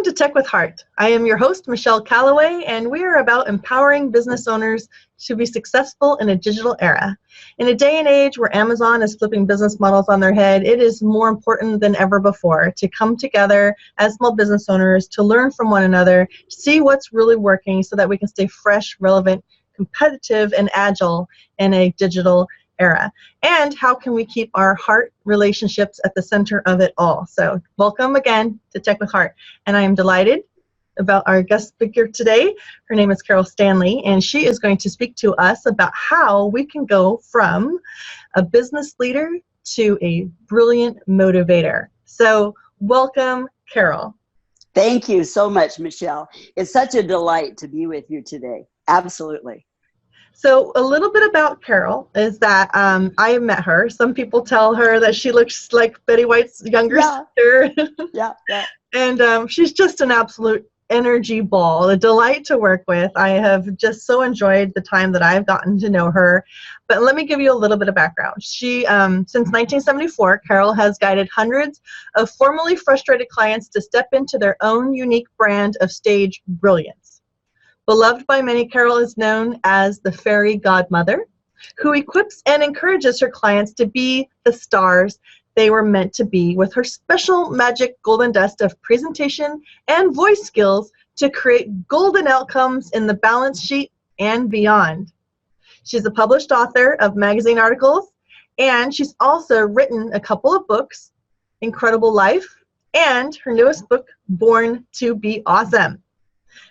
to Tech with Heart. I am your host, Michelle Calloway, and we are about empowering business owners to be successful in a digital era. In a day and age where Amazon is flipping business models on their head, it is more important than ever before to come together as small business owners to learn from one another, see what's really working so that we can stay fresh, relevant, competitive, and agile in a digital era. And how can we keep our heart relationships at the center of it all? So welcome again to Tech with Heart. And I am delighted about our guest speaker today. Her name is Carol Stanley, and she is going to speak to us about how we can go from a business leader to a brilliant motivator. So welcome, Carol. Thank you so much, Michelle. It's such a delight to be with you today. Absolutely. So a little bit about Carol is that I have met her. Some people tell her that she looks like Betty White's younger sister. Yeah. And she's just an absolute energy ball, a delight to work with. I have just so enjoyed the time that I've gotten to know her. But let me give you a little bit of background. She, since 1974, Carol has guided hundreds of formerly frustrated clients to step into their own unique brand of stage brilliance. Beloved by many, Carol is known as the fairy godmother, who equips and encourages her clients to be the stars they were meant to be with her special magic golden dust of presentation and voice skills to create golden outcomes in the balance sheet and beyond. She's a published author of magazine articles, and she's also written a couple of books, Incredible Life, and her newest book, Born to Be Awesome,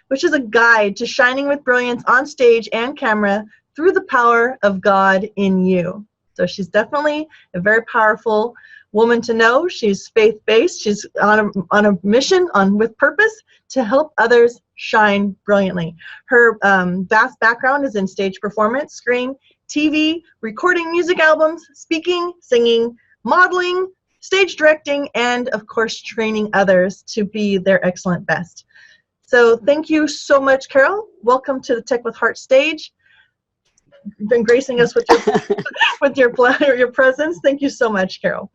which is a guide to shining with brilliance on stage and camera through the power of God in you. So she's definitely a very powerful woman to know. She's faith-based. She's on a mission with purpose to help others shine brilliantly. Her vast background is in stage performance, screen, TV, recording music albums, speaking, singing, modeling, stage directing, and of course, training others to be their excellent best. So thank you so much, Carol. Welcome to the Tech with Heart stage. You've been gracing us with your presence. Thank you so much, Carol.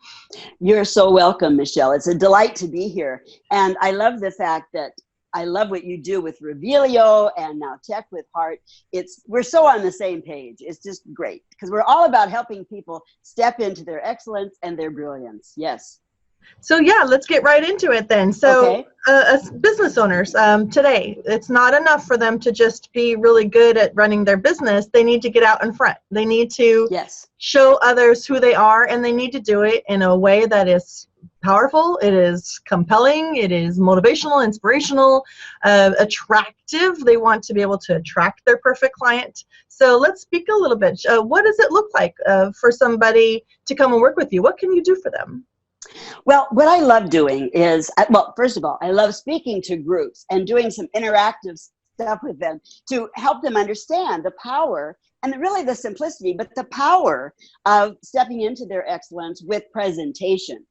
You're so welcome, Michelle. It's a delight to be here. And I love the fact that I love what you do with Revelio and now Tech with Heart. We're so on the same page. It's just great because we're all about helping people step into their excellence and their brilliance. Yes. So yeah, let's get right into it then. So as business owners today, it's not enough for them to just be really good at running their business. They need to get out in front. They need to show others who they are, and they need to do it in a way that is powerful, it is compelling, it is motivational, inspirational, attractive. They want to be able to attract their perfect client. So let's speak a little bit. What does it look like for somebody to come and work with you? What can you do for them? Well, what I love doing is, well, first of all, I love speaking to groups and doing some interactive stuff with them to help them understand the power and really the simplicity, but the power of stepping into their excellence with presentation.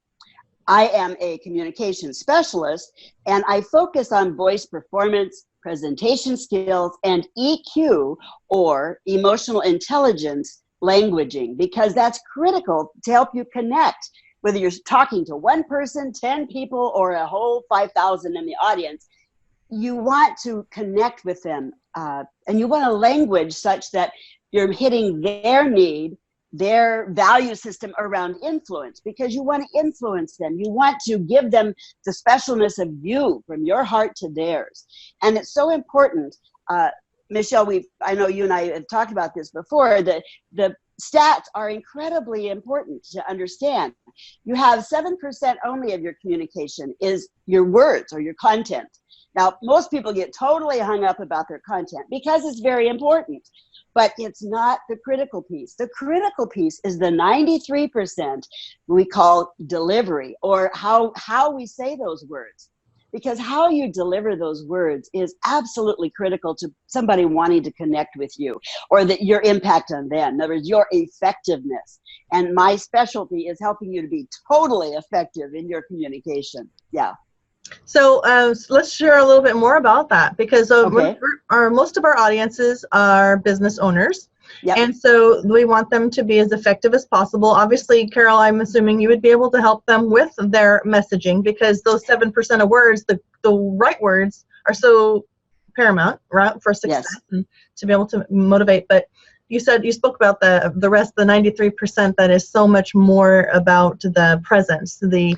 I am a communication specialist, and I focus on voice performance, presentation skills, and EQ, or emotional intelligence languaging, because that's critical to help you connect. Whether you're talking to one person, 10 people, or a whole 5,000 in the audience, you want to connect with them, and you want a language such that you're hitting their need, their value system around influence, because you want to influence them. You want to give them the specialness of you, from your heart to theirs. And it's so important. Michelle, I know you and I have talked about this before, that the stats are incredibly important to understand. You have 7% only of your communication is your words or your content. Now, most people get totally hung up about their content because it's very important, but it's not the critical piece. The critical piece is the 93% we call delivery, or how we say those words. Because how you deliver those words is absolutely critical to somebody wanting to connect with you, or that your impact on them. In other words, your effectiveness. And my specialty is helping you to be totally effective in your communication. Yeah. So let's share a little bit more about that, because most of our audiences are business owners. Yep. And so we want them to be as effective as possible. Obviously, Carol, I'm assuming you would be able to help them with their messaging, because those 7% of words, the the right words are so paramount, right, for success and to be able to motivate. But you spoke about the rest, the 93% that is so much more about the presence, the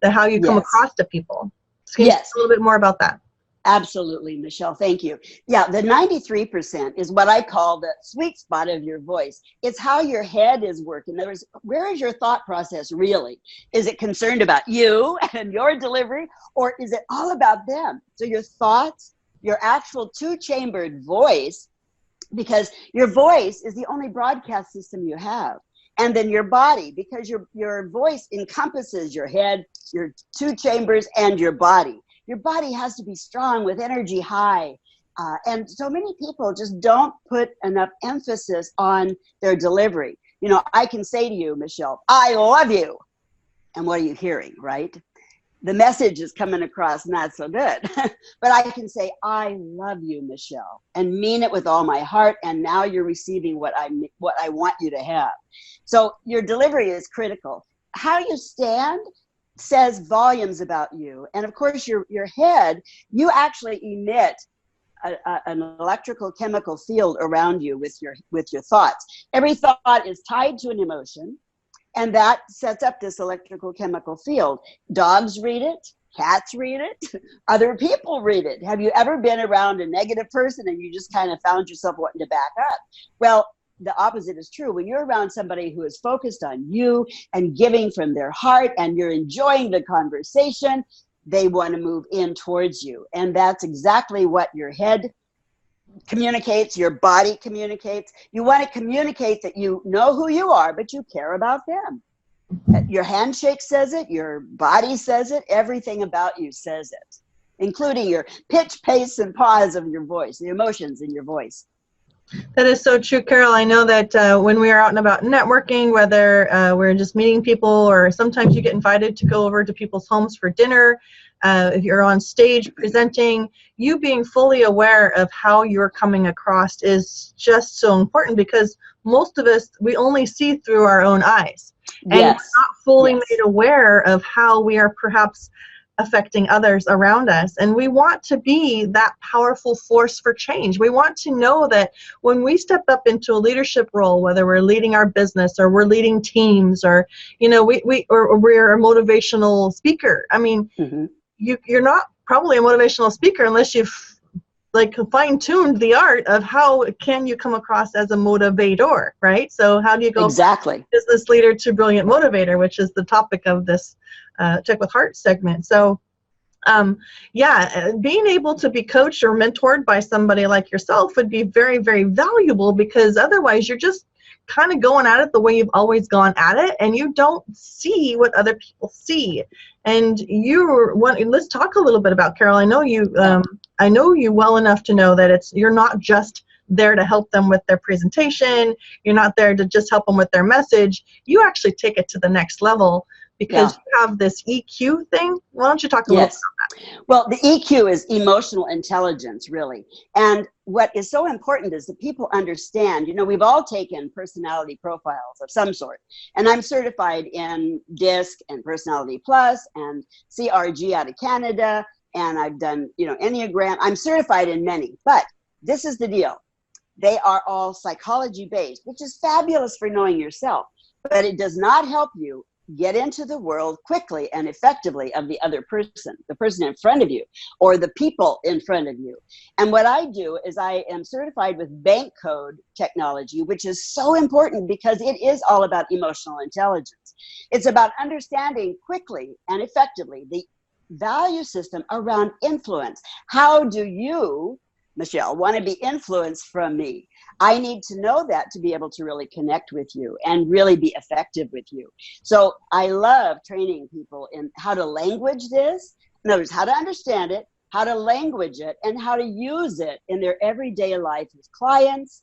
how you come across to people. So can you speak a little bit more about that? Absolutely, Michelle. Thank you. Yeah, the 93% is what I call the sweet spot of your voice. It's how your head is working. In other words, where is your thought process really? Is it concerned about you and your delivery, or is it all about them? So your thoughts, your actual two-chambered voice, because your voice is the only broadcast system you have. And then your body, because your voice encompasses your head, your two chambers, and your body. Your body has to be strong with energy high. And so many people just don't put enough emphasis on their delivery. You know, I can say to you, Michelle, I love you. And what are you hearing, right? The message is coming across not so good. But I can say, I love you, Michelle, and mean it with all my heart. And now you're receiving what I want you to have. So your delivery is critical. How you stand says volumes about you. And of course, your head, you actually emit an electrical chemical field around you with your thoughts. Every thought is tied to an emotion, and that sets up this electrical chemical field. Dogs read it, cats read it, other people read it. Have you ever been around a negative person and you just kind of found yourself wanting to back up? Well, the opposite is true. When you're around somebody who is focused on you and giving from their heart and you're enjoying the conversation, they want to move in towards you. And that's exactly what your head communicates, your body communicates. You want to communicate that you know who you are, but you care about them. Your handshake says it, your body says it, everything about you says it, including your pitch, pace, and pause of your voice, the emotions in your voice. That is so true, Carol. I know that when we are out and about networking, whether we're just meeting people or sometimes you get invited to go over to people's homes for dinner, if you're on stage presenting, you being fully aware of how you're coming across is just so important, because most of us, we only see through our own eyes. And we're not fully made aware of how we are perhaps affecting others around us. And we want to be that powerful force for change. We want to know that when we step up into a leadership role, whether we're leading our business or we're leading teams, or we're a motivational speaker. I mean, you're not probably a motivational speaker unless you've fine-tuned the art of how can you come across as a motivator, right? So how do you go from business leader to brilliant motivator, which is the topic of this Check with Heart segment. So being able to be coached or mentored by somebody like yourself would be very, very valuable, because otherwise you're just kind of going at it the way you've always gone at it, and you don't see what other people see. And let's talk a little bit about, Carol. I know you well enough to know that you're not just there to help them with their presentation. You're not there to just help them with their message. You actually take it to the next level, because you have this EQ thing. Why don't you talk a little bit about that? Well, the EQ is emotional intelligence, really. And what is so important is that people understand, we've all taken personality profiles of some sort. And I'm certified in DISC and Personality Plus and CRG out of Canada. And I've done, Enneagram. I'm certified in many. But this is the deal. They are all psychology-based, which is fabulous for knowing yourself. But it does not help you get into the world quickly and effectively of the other person, the person in front of you, or the people in front of you. And what I do is I am certified with bank code technology, which is so important because it is all about emotional intelligence. It's about understanding quickly and effectively the value system around influence. How do you, Michelle, want to be influenced from me? I need to know that to be able to really connect with you and really be effective with you. So I love training people in how to language this. In other words, how to understand it, how to language it, and how to use it in their everyday life with clients,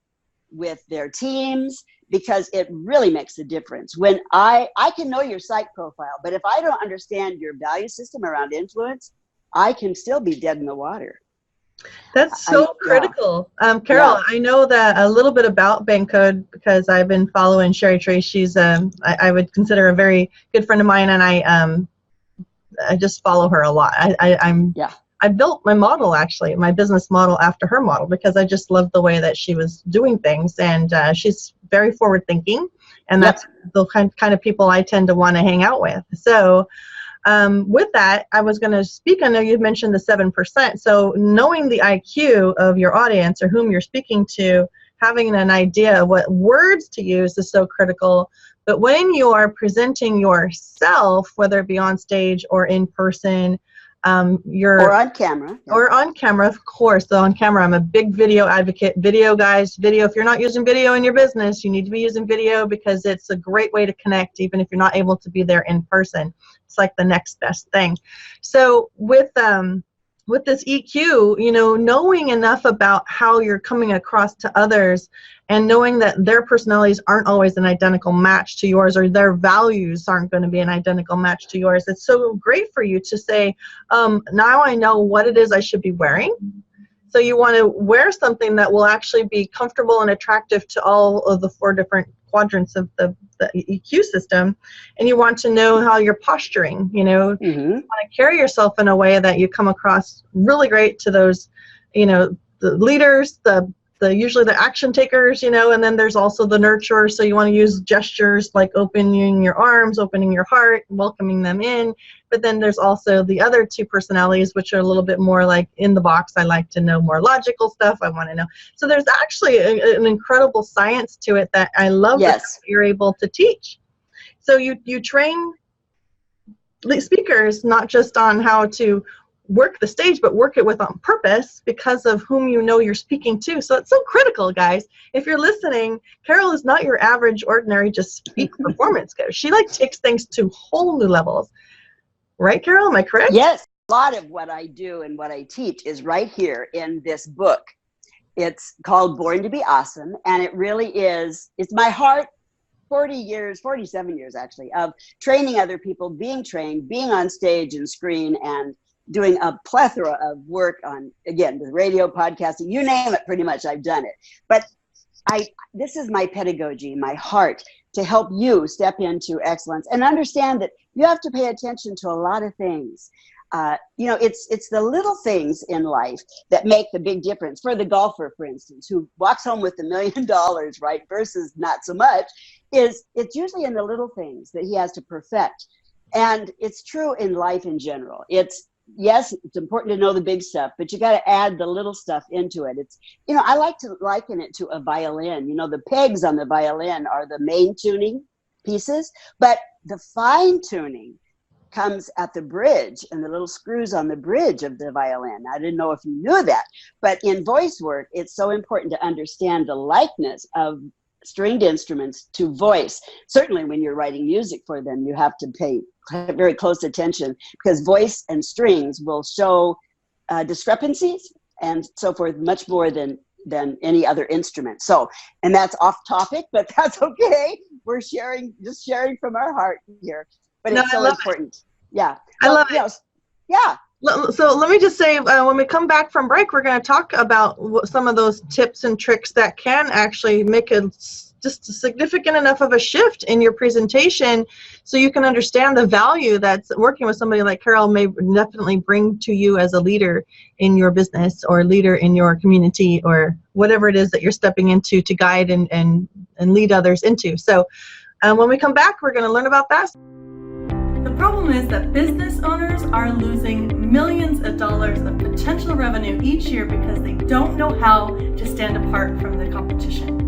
with their teams, because it really makes a difference. When I can know your psych profile, but if I don't understand your value system around influence, I can still be dead in the water. That's so critical. Carol, I know that a little bit about bank code because I've been following Sherry Trace. She's I would consider a very good friend of mine, and I just follow her a lot. I'm I built my model, actually, my business model after her model, because I just loved the way that she was doing things. And she's very forward thinking, and that's the kind of people I tend to want to hang out with. So with that, I was going to speak. I know you mentioned the 7%. So knowing the IQ of your audience or whom you're speaking to, having an idea of what words to use is so critical. But when you are presenting yourself, whether it be on stage or in person, or on camera. Yeah. Or on camera, of course. So on camera, I'm a big video advocate. Video, guys, video. If you're not using video in your business, you need to be using video, because it's a great way to connect, even if you're not able to be there in person. It's like the next best thing. So with this EQ, you know, knowing enough about how you're coming across to others, and knowing that their personalities aren't always an identical match to yours, or their values aren't going to be an identical match to yours. It's so great for you to say, now I know what it is I should be wearing. So you want to wear something that will actually be comfortable and attractive to all of the 4 different quadrants of the EQ system. And you want to know how you're posturing, you know, you want to carry yourself in a way that you come across really great to those, you know, the leaders, usually the action takers, you know, and then there's also the nurturers. So you want to use gestures like opening your arms, opening your heart, welcoming them in. But then there's also the other 2 personalities, which are a little bit more like in the box. I like to know more logical stuff. I want to know. So there's actually an incredible science to it that I love that you're able to teach. So you train speakers not just on how to work the stage, but work it with on purpose, because of whom you know you're speaking to. So it's so critical, guys. If you're listening, Carol is not your average, ordinary, just speak performance coach. She like takes things to whole new levels. Right, Carol? Am I correct? Yes. A lot of what I do and what I teach is right here in this book. It's called Born to Be Awesome. And it really is, it's my heart, 47 years actually, of training other people, being trained, being on stage and screen, and doing a plethora of work on, again, the radio, podcasting, you name it, pretty much I've done it. But this is my pedagogy, my heart, to help you step into excellence and understand that you have to pay attention to a lot of things. You know, it's the little things in life that make the big difference. For the golfer, for instance, who walks home with $1 million, right, versus not so much, it's usually in the little things that he has to perfect. And it's true in life in general. Yes, it's important to know the big stuff, but you got to add the little stuff into it. It's, you know, I like to liken it to a violin. You know, the pegs on the violin are the main tuning pieces, but the fine tuning comes at the bridge and the little screws on the bridge of the violin. I didn't know if you knew that, but in voice work, it's so important to understand the likeness of stringed instruments to voice. Certainly when you're writing music for them, you have to pay very close attention, because voice and strings will show discrepancies and so forth much more than any other instrument. So, and that's off topic, but that's okay. We're just sharing from our heart here, but it's so important. Yeah. I love it. Yeah. So let me just say, when we come back from break, we're going to talk about some of those tips and tricks that can actually make just significant enough of a shift in your presentation, so you can understand the value that's working with somebody like Carol may definitely bring to you as a leader in your business, or leader in your community, or whatever it is that you're stepping into to guide and lead others into. So when we come back, we're going to learn about that. The problem is that business owners are losing millions of dollars of potential revenue each year because they don't know how to stand apart from the competition.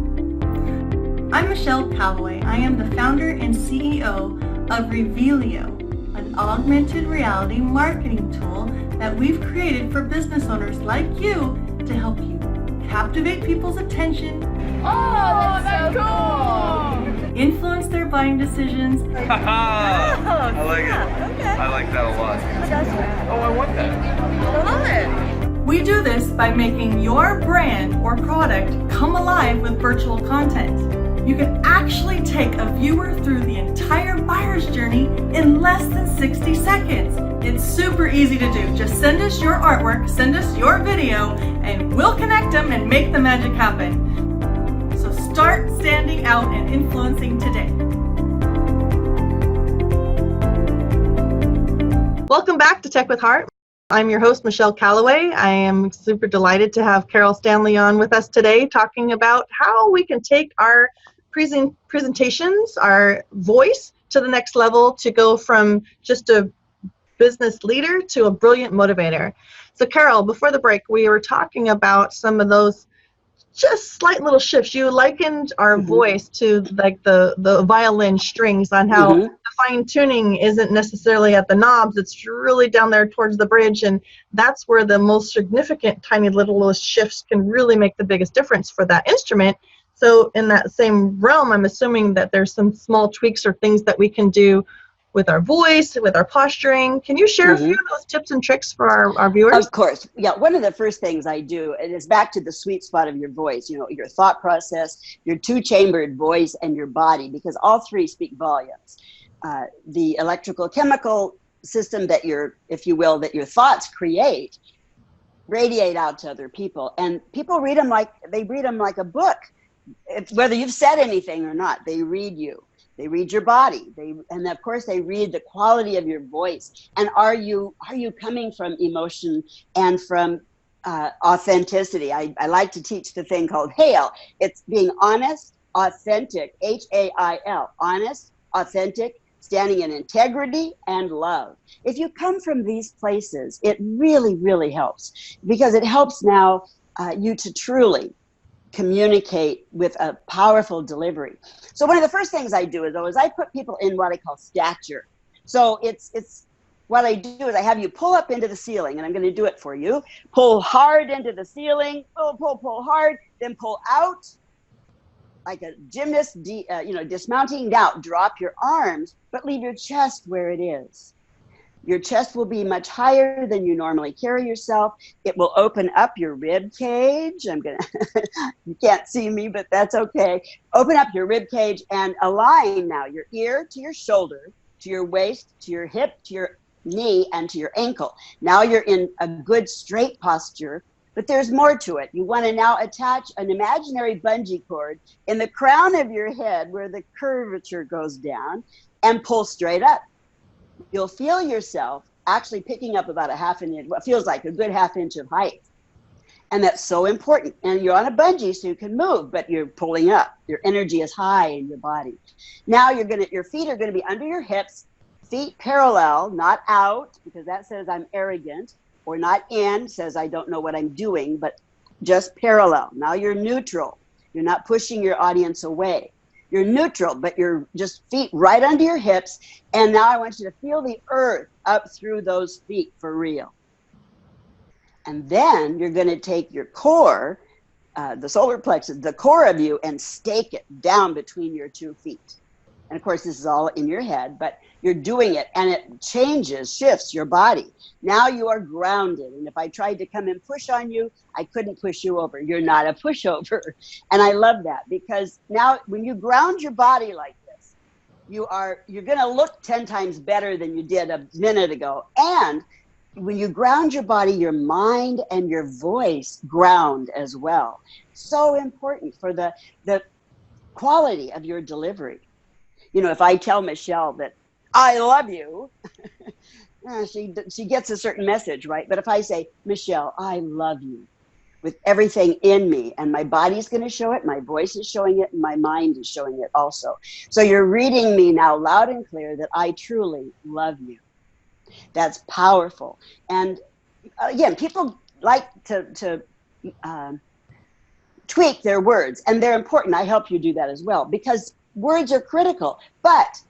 I'm Michelle Calloway. I am the founder and CEO of Revealio, an augmented reality marketing tool that we've created for business owners like you to help you captivate people's attention. Oh, that's cool! Influence their buying decisions. I like it. Okay. I like that a lot. Oh, I want that. I love it. We do this by making your brand or product come alive with virtual content. You can actually take a viewer through the entire buyer's journey in less than 60 seconds. It's super easy to do. Just send us your artwork, send us your video, and we'll connect them and make the magic happen. So start standing out and influencing today. Welcome back to Tech with Heart. I'm your host, Michelle Calloway. I am super delighted to have Carol Stanley on with us today, talking about how we can take our presentations, our voice to the next level, to go from just a business leader to a brilliant motivator. So Carol, before the break, we were talking about some of those just slight little shifts. You likened our voice to like the violin strings, on how the fine tuning isn't necessarily at the knobs, it's really down there towards the bridge, and that's where the most significant tiny little shifts can really make the biggest difference for that instrument. So in that same realm, I'm assuming that there's some small tweaks or things that we can do with our voice, with our posturing. Can you share a few of those tips and tricks for our viewers? Of course. Yeah, one of the first things I do, and it's back to the sweet spot of your voice, you know, your thought process, your two-chambered voice, and your body, because all three speak volumes. The electrical chemical system that if you will, that your thoughts create, radiate out to other people, and people read them like a book. Whether you've said anything or not, they read you. They read your body. And of course they read the quality of your voice. And are you coming from emotion and from authenticity? I like to teach the thing called HAIL. It's being honest, authentic, HAIL, honest, authentic, standing in integrity and love. If you come from these places, it really, really helps, because it helps now you to truly communicate with a powerful delivery. So one of the first things I do is I put people in what I call stature. So it's what I do is I have you pull up into the ceiling, and I'm going to do it for you. Pull hard into the ceiling, pull hard, then pull out like a gymnast, dismounting down. Drop your arms, but leave your chest where it is. Your chest will be much higher than you normally carry yourself. It will open up your rib cage. You can't see me, but that's okay. Open up your rib cage and align now your ear to your shoulder, to your waist, to your hip, to your knee, and to your ankle. Now you're in a good straight posture, but there's more to it. You want to now attach an imaginary bungee cord in the crown of your head where the curvature goes down, and pull straight up. You'll feel yourself actually picking up about a half an inch, what feels like a good half inch of height. And that's so important. And you're on a bungee, so you can move, but you're pulling up. Your energy is high in your body. Now your feet are going to be under your hips, feet parallel, not out, because that says I'm arrogant, or not in, says I don't know what I'm doing, but just parallel. Now you're neutral. You're not pushing your audience away. You're neutral, but you're just feet right under your hips. And now I want you to feel the earth up through those feet for real. And then you're going to take your core, the solar plexus, the core of you, and stake it down between your 2 feet. And of course, this is all in your head, but you're doing it, and it shifts your body. Now you are grounded. And if I tried to come and push on you, I couldn't push you over. You're not a pushover. And I love that, because now when you ground your body like this, you're going to look 10 times better than you did a minute ago. And when you ground your body, your mind and your voice ground as well. So important for the quality of your delivery. You know, if I tell Michelle that I love you, she gets a certain message, right? But if I say, Michelle, I love you with everything in me, and my body's going to show it, my voice is showing it, and my mind is showing it also. So you're reading me now loud and clear that I truly love you. That's powerful. And again, people like to tweak their words, and they're important. I help you do that as well, because words are critical. But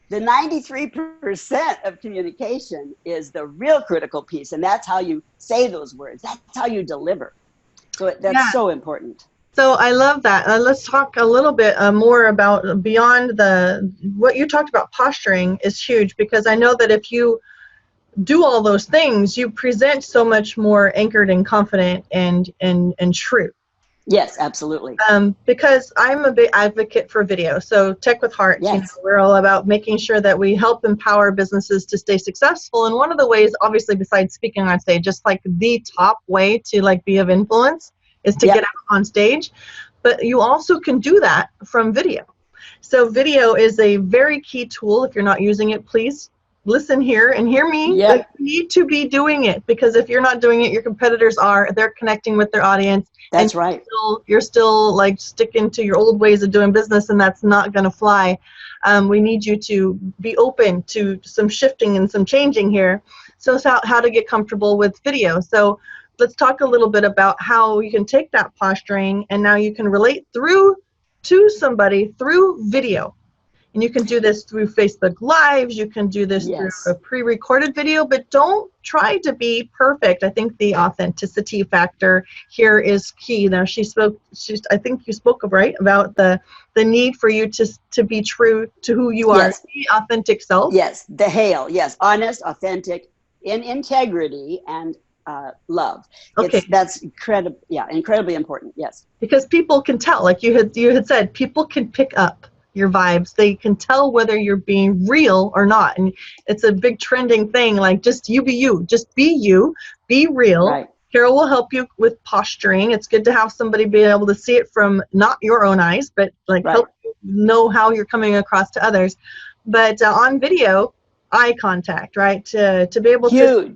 the 93% of communication is the real critical piece, and that's how you say those words. That's how you deliver. So that's so important. So I love that. Let's talk a little bit more about beyond what you talked about. Posturing is huge, because I know that if you do all those things, you present so much more anchored and confident and true. Yes, absolutely. Because I'm a big advocate for video. So Tech with Heart, yes. We're all about making sure that we help empower businesses to stay successful. And one of the ways, obviously, besides speaking on stage, just like the top way to be of influence is to get out on stage. But you also can do that from video. So video is a very key tool. If you're not using it, please listen here and hear me. Yeah. Like, you need to be doing it, because if you're not doing it, your competitors are. They're connecting with their audience. That's and right. You're still like sticking to your old ways of doing business, and that's not going to fly. We need you to be open to some shifting and some changing here. So it's how to get comfortable with video. So let's talk a little bit about how you can take that posturing and now you can relate through to somebody through video. And you can do this through Facebook Lives. You can do this through Yes. a pre-recorded video, but don't try to be perfect. I think the authenticity factor here is key. Now, I think you spoke right about the need for you to be true to who you are, Yes. be authentic self. Yes, the HAIL, yes, honest, authentic, in integrity and love. Okay. That's incredibly important. Yes. Because people can tell, like you had said, people can pick up your vibes. They can tell whether you're being real or not. And it's a big trending thing, like just you be you. Just be you. Be real. Right. Carol will help you with posturing. It's good to have somebody be able to see it from not your own eyes, but like help you know how you're coming across to others. But on video, eye contact, right? To be able to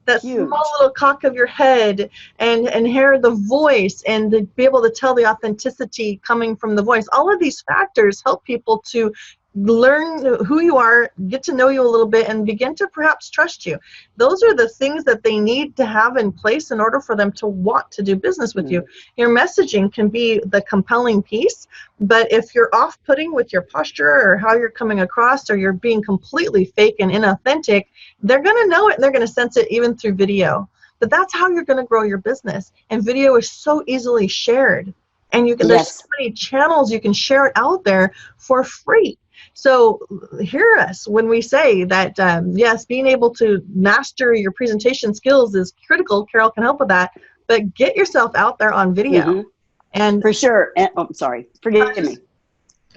that small little cock of your head and hear the voice and to be able to tell the authenticity coming from the voice. All of these factors help people to learn who you are, get to know you a little bit, and begin to perhaps trust you. Those are the things that they need to have in place in order for them to want to do business with you. Your messaging can be the compelling piece, but if you're off-putting with your posture or how you're coming across, or you're being completely fake and inauthentic, they're going to know it and they're going to sense it even through video. But that's how you're going to grow your business. And video is so easily shared. And there's so many channels you can share it out there for free. So hear us when we say that, yes, being able to master your presentation skills is critical. Carol can help with that. But get yourself out there on video. And for sure. And, sorry. Forgive me.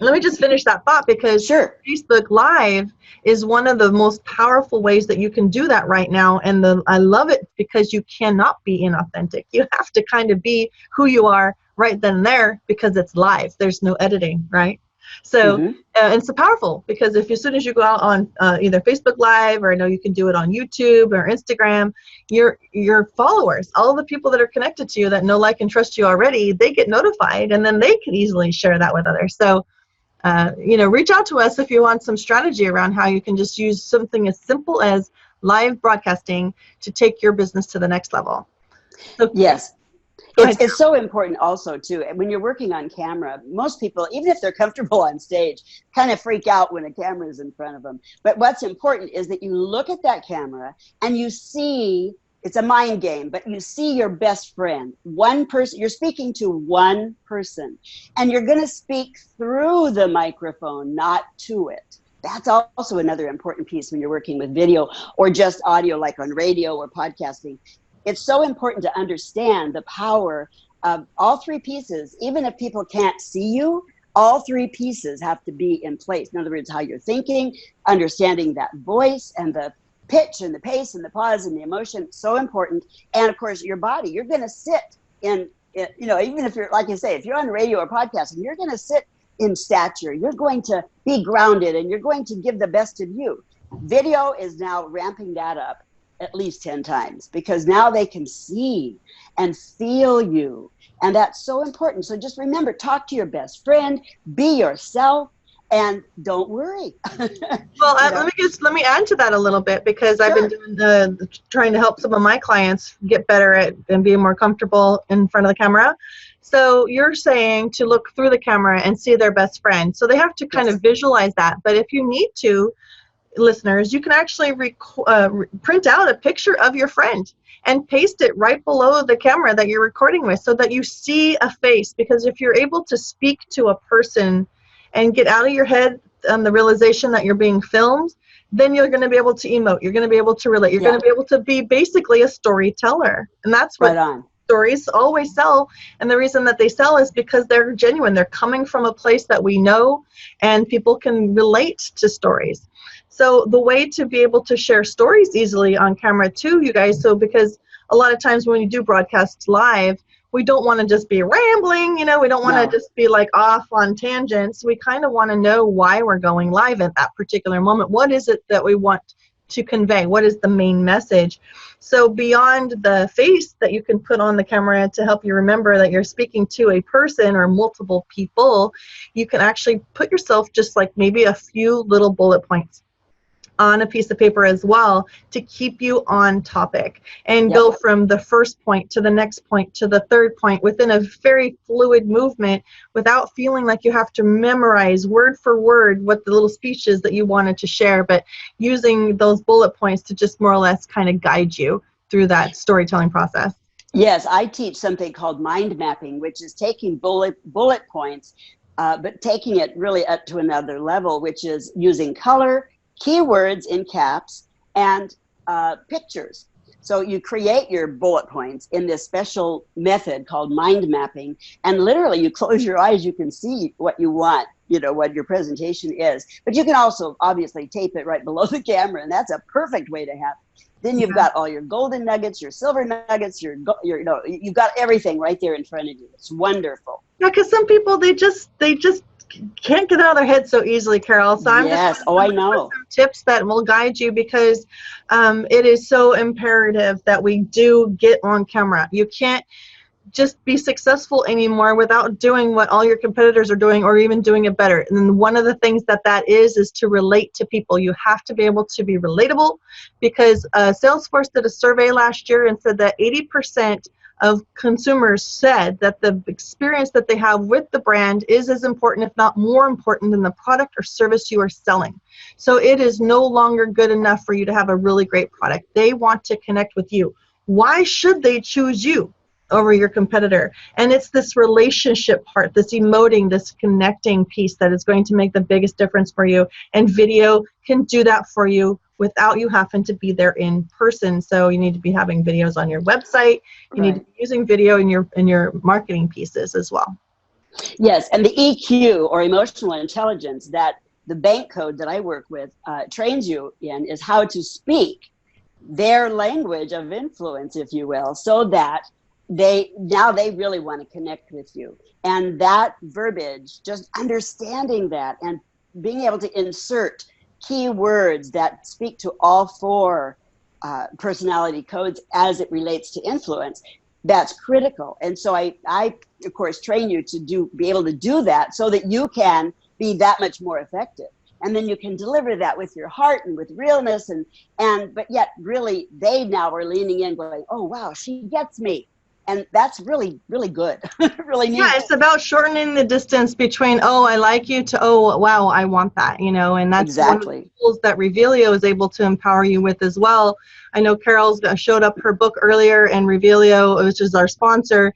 Let me just finish that thought, because Facebook Live is one of the most powerful ways that you can do that right now. And I love it because you cannot be inauthentic. You have to kind of be who you are right then and there, because it's live. There's no editing, right? So it's so powerful, because as soon as you go out on either Facebook Live, or I know you can do it on YouTube or Instagram, your followers, all the people that are connected to you that know, like, and trust you already, they get notified, and then they can easily share that with others. So reach out to us if you want some strategy around how you can just use something as simple as live broadcasting to take your business to the next level. So, yes. It's so important also, too. When you're working on camera, most people, even if they're comfortable on stage, kind of freak out when a camera is in front of them. But what's important is that you look at that camera and you see, it's a mind game, but you see your best friend, one person. You're speaking to one person, and you're going to speak through the microphone, not to it. That's also another important piece when you're working with video or just audio, like on radio or podcasting. It's so important to understand the power of all three pieces. Even if people can't see you, all three pieces have to be in place. In other words, how you're thinking, understanding that voice and the pitch and the pace and the pause and the emotion, so important. And of course, your body, you're going to sit in, even if you're, like you say, if you're on radio or podcasting, you're going to sit in stature. You're going to be grounded, and you're going to give the best of you. Video is now ramping that up at least 10 times, because now they can see and feel you. And that's so important. So just remember, talk to your best friend, be yourself, and don't worry. Well, let me add to that a little bit, because I've been trying to help some of my clients get better at and being more comfortable in front of the camera. So you're saying to look through the camera and see their best friend. So they have to kind of visualize that. But if you need to, listeners, you can actually print out a picture of your friend and paste it right below the camera that you're recording with, so that you see a face. Because if you're able to speak to a person and get out of your head on the realization that you're being filmed, then you're going to be able to emote. You're going to be able to relate. You're going to be able to be basically a storyteller. And that's what stories always sell. And the reason that they sell is because they're genuine. They're coming from a place that we know, and people can relate to stories. So the way to be able to share stories easily on camera too, you guys, because a lot of times when you do broadcast live, we don't want to just be rambling, we don't want to just be like off on tangents. We kind of want to know why we're going live at that particular moment. What is it that we want to convey? What is the main message? So beyond the face that you can put on the camera to help you remember that you're speaking to a person or multiple people, you can actually put yourself just like maybe a few little bullet points on a piece of paper as well to keep you on topic and go from the first point to the next point to the third point within a very fluid movement without feeling like you have to memorize word for word what the little speech is that you wanted to share, but using those bullet points to just more or less kind of guide you through that storytelling process. Yes, I teach something called mind mapping, which is taking bullet points, but taking it really up to another level, which is using color, keywords in caps, and pictures. So you create your bullet points in this special method called mind mapping, and literally you close your eyes, you can see what you want, what your presentation is. But you can also obviously tape it right below the camera, and that's a perfect way to have it. Then you've got all your golden nuggets, your silver nuggets, you've got everything right there in front of you. It's wonderful. Yeah, because some people, they just can't get out of their head so easily, Carol. So I'm just I know some tips that will guide you, because it is so imperative that we do get on camera. You can't just be successful anymore without doing what all your competitors are doing, or even doing it better. And one of the things that is to relate to people. You have to be able to be relatable, because Salesforce did a survey last year and said that 80% of consumers said that the experience that they have with the brand is as important, if not more important, than the product or service you are selling. So it is no longer good enough for you to have a really great product. They want to connect with you. Why should they choose you over your competitor? And it's this relationship part, this emoting, this connecting piece that is going to make the biggest difference for you. And video can do that for you without you having to be there in person. So you need to be having videos on your website. You need to be using video in your marketing pieces as well. Yes, and the EQ, or emotional intelligence, that the bank code that I work with trains you in, is how to speak their language of influence, if you will, so that they really want to connect with you. And that verbiage, just understanding that and being able to insert key words that speak to all four personality codes as it relates to influence, that's critical. And so I of course train you to be able to do that so that you can be that much more effective. And then you can deliver that with your heart and with realness, but yet really they now are leaning in going, oh wow, she gets me. And that's really, really good. Really neat. Yeah, it's about shortening the distance between, oh, I like you, to, oh, wow, I want that, and that's exactly one of the tools that Revelio is able to empower you with as well. I know Carol's showed up her book earlier, and Revelio, which is our sponsor,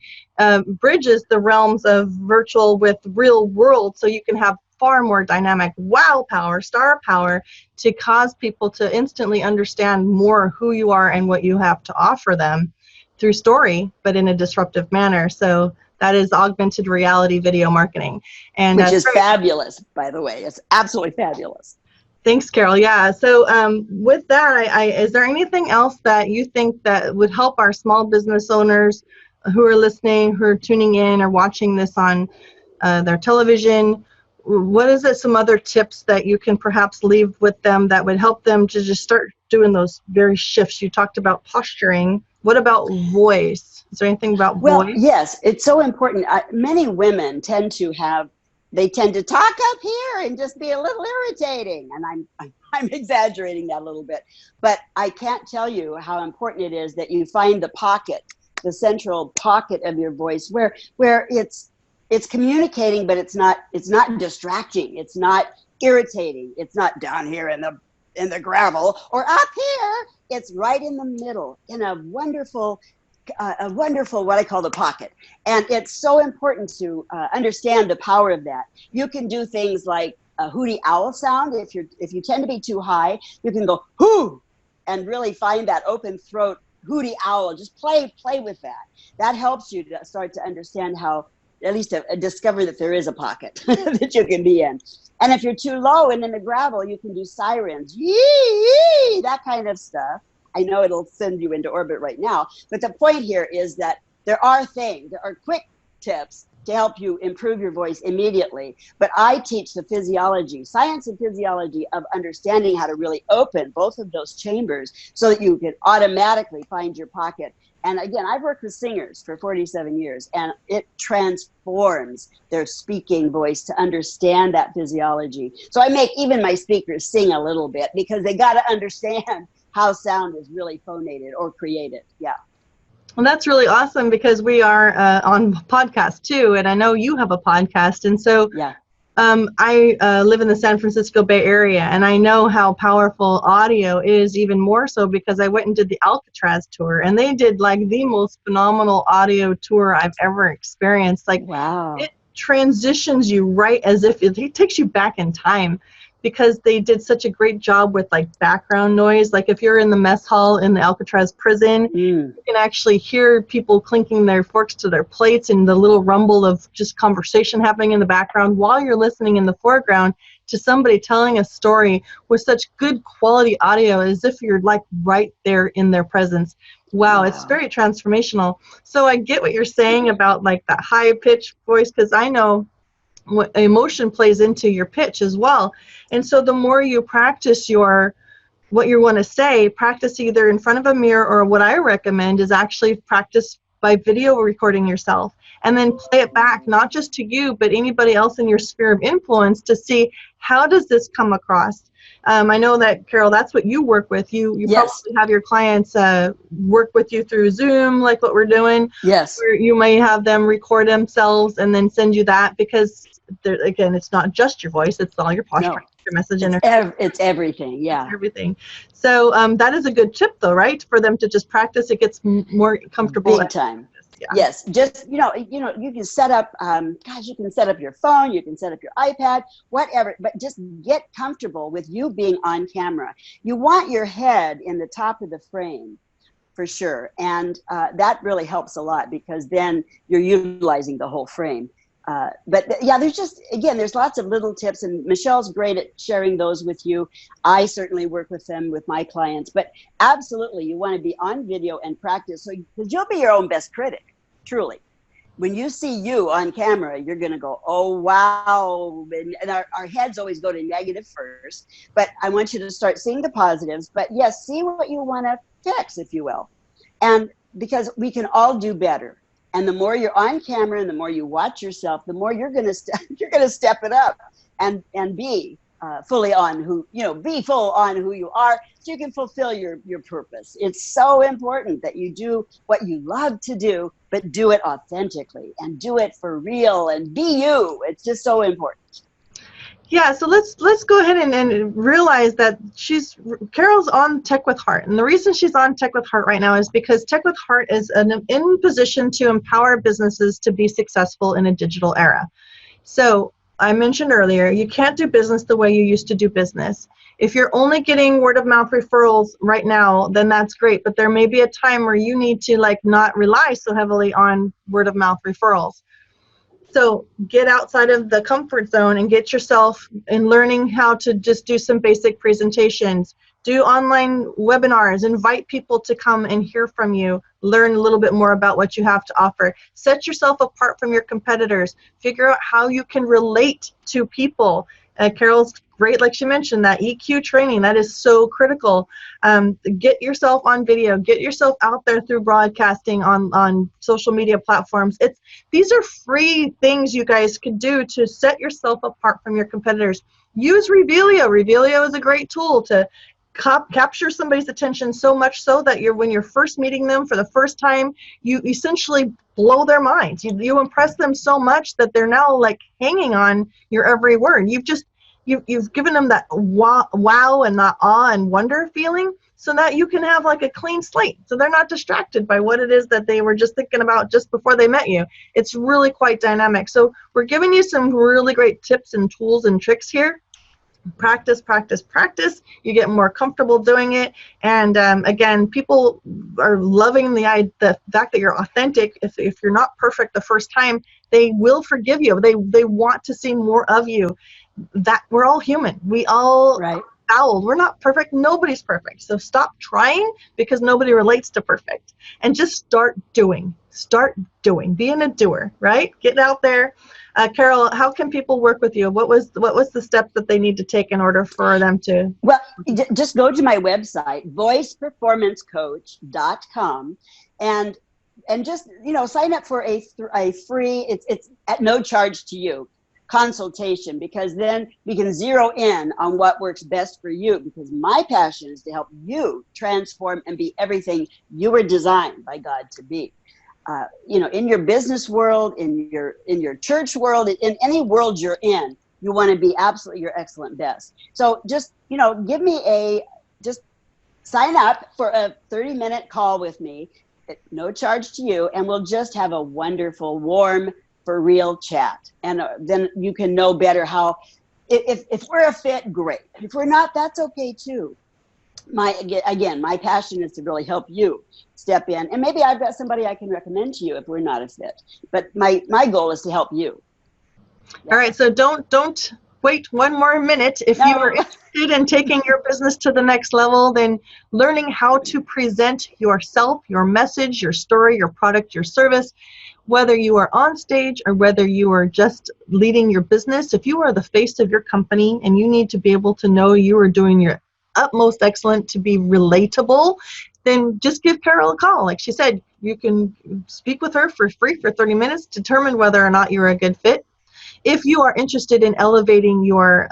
bridges the realms of virtual with real world, so you can have far more dynamic wow power, star power, to cause people to instantly understand more who you are and what you have to offer them through story, but in a disruptive manner. So that is augmented reality video marketing. And which is fabulous, by the way. It's absolutely fabulous. Thanks, Carol. Yeah. So with that, is there anything else that you think that would help our small business owners who are listening, who are tuning in or watching this on their television? What is it, some other tips that you can perhaps leave with them that would help them to just start doing those very shifts? You talked about posturing. What about voice? Is there anything about voice? Yes, it's so important. Many women tend to talk up here and just be a little irritating. And I'm exaggerating that a little bit. But I can't tell you how important it is that you find the pocket, the central pocket of your voice where it's communicating, but it's not distracting. It's not irritating. It's not down here in the gravel or up here. It's right in the middle in a wonderful what I call the pocket. And it's so important to understand the power of that. You can do things like a hooty owl sound. If you tend to be too high, you can go hoo and really find that open throat hooty owl. Just play with that. That helps you to start to understand how, at least discover that there is a pocket that you can be in. And if you're too low and in the gravel, you can do sirens, yee, that kind of stuff. I know it'll send you into orbit right now, but the point here is that there are quick tips to help you improve your voice immediately. But I teach the physiology, science and physiology of understanding how to really open both of those chambers so that you can automatically find your pocket. And again, I've worked with singers for 47 years, and it transforms their speaking voice to understand that physiology. So I make even my speakers sing a little bit because they got to understand how sound is really phonated or created. Yeah. Well, that's really awesome because we are on podcast too, and I know you have a podcast, and so Yeah. I live in the San Francisco Bay Area, and I know how powerful audio is, even more so because I went and did the Alcatraz tour, and they did like the most phenomenal audio tour I've ever experienced. Like, wow. It transitions you right as if it takes you back in time, because they did such a great job with like background noise. Like if you're in the mess hall in the Alcatraz prison, you can actually hear people clinking their forks to their plates and the little rumble of just conversation happening in the background while you're listening in the foreground to somebody telling a story with such good quality audio as if you're like right there in their presence. Wow, it's very transformational. So I get what you're saying about like that high pitched voice, because I know what emotion plays into your pitch as well. And so the more you practice what you want to say, practice either in front of a mirror, or what I recommend is actually practice by video recording yourself and then play it back, not just to you, but anybody else in your sphere of influence, to see how does this come across. I know that, Carol, that's what you work with. You Yes. probably have your clients work with you through Zoom, like what we're doing. Yes. Where you may have them record themselves and then send you that, because again, it's not just your voice, it's all your posture, your message, and it's everything. Yeah. it's everything. So that is a good tip, though, right? For them to just practice, it gets more comfortable. Big time. Yeah. Yes, just you can set up. You can set up your phone, you can set up your iPad, whatever. But just get comfortable with you being on camera. You want your head in the top of the frame, for sure, and that really helps a lot, because then you're utilizing the whole frame. There's lots of little tips, and Michelle's great at sharing those with you. I certainly work with them with my clients, but absolutely you want to be on video and practice, because you'll be your own best critic, truly. When you see you on camera, you're going to go, oh, wow. And our heads always go to negative first, but I want you to start seeing the positives, but yes, see what you want to fix, if you will. And because we can all do better. And the more you're on camera and the more you watch yourself, the more you're going to step it up and be fully on be full on who you are, so you can fulfill your purpose. It's so important that you do what you love to do, but do it authentically and do it for real and be you. It's just so important. Yeah, so let's go ahead and realize that Carol's on Tech with Heart. And the reason she's on Tech with Heart right now is because Tech with Heart is in position to empower businesses to be successful in a digital era. So I mentioned earlier, you can't do business the way you used to do business. If you're only getting word of mouth referrals right now, then that's great. But there may be a time where you need to not rely so heavily on word of mouth referrals. So get outside of the comfort zone and get yourself in learning how to just do some basic presentations, do online webinars, invite people to come and hear from you, learn a little bit more about what you have to offer. Set yourself apart from your competitors. Figure out how you can relate to people. Carol's great, like she mentioned, that EQ training, that is so critical. Get yourself on video, get yourself out there through broadcasting on social media platforms. These are free things you guys could do to set yourself apart from your competitors. Use Revelio. Revelio is a great tool to capture somebody's attention, so much so that when you're first meeting them for the first time, you essentially blow their minds. You impress them so much that they're now hanging on your every word. You've given them that wow and that awe and wonder feeling, so that you can have a clean slate, so they're not distracted by what it is that they were just thinking about just before they met you. It's really quite dynamic. So we're giving you some really great tips and tools and tricks here. Practice, practice, practice. You get more comfortable doing it. And again, people are loving the fact that you're authentic. If you're not perfect the first time, they will forgive you. They want to see more of you. That we're all human. We all fouled. We're not perfect. Nobody's perfect. So stop trying because nobody relates to perfect. And just start doing. Start doing. Being a doer, right? Get out there. Carol, how can people work with you? What was the steps that they need to take in order for them to? Well, just go to my website, voiceperformancecoach.com, and just, sign up for a free, it's at no charge to you, consultation, because then we can zero in on what works best for you, because my passion is to help you transform and be everything you were designed by God to be. In your business world, in your church world, in any world you're in, you want to be absolutely your excellent best. So just, just sign up for a 30-minute call with me at no charge to you, and we'll just have a wonderful, warm, for real chat. And then you can know better how, if we're a fit, great. If we're not, that's okay too. My passion is to really help you step in, and maybe I've got somebody I can recommend to you if we're not a fit, but my goal is to help you. Yeah. All right, so don't wait one more minute. If you are interested in taking your business to the next level, then learning how to present yourself, your message, your story, your product, your service, whether you are on stage or whether you are just leading your business, if you are the face of your company and you need to be able to know you are doing your utmost excellent to be relatable, then just give Carol a call. Like she said, you can speak with her for free for 30 minutes, determine whether or not you're a good fit. If you are interested in elevating your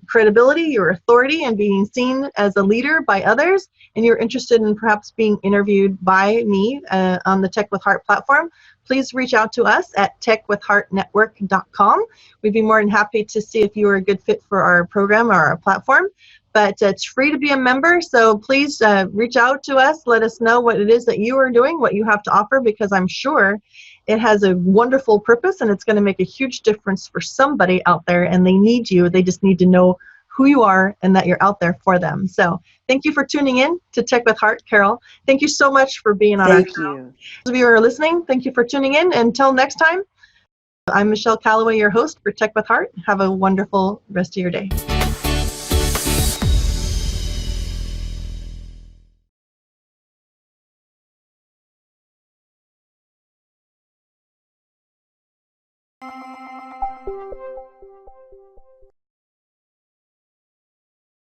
credibility, your authority, and being seen as a leader by others, and you're interested in perhaps being interviewed by me on the Tech with Heart platform, please reach out to us at techwithheartnetwork.com. We'd be more than happy to see if you are a good fit for our program or our platform. But it's free to be a member, so please reach out to us. Let us know what it is that you are doing, what you have to offer, because I'm sure it has a wonderful purpose and it's going to make a huge difference for somebody out there, and they need you. They just need to know who you are and that you're out there for them. So thank you for tuning in to Tech with Heart, Carol. Thank you so much for being on our show. Thank you. Those of you who are listening, thank you for tuning in. Until next time, I'm Michelle Calloway, your host for Tech with Heart. Have a wonderful rest of your day.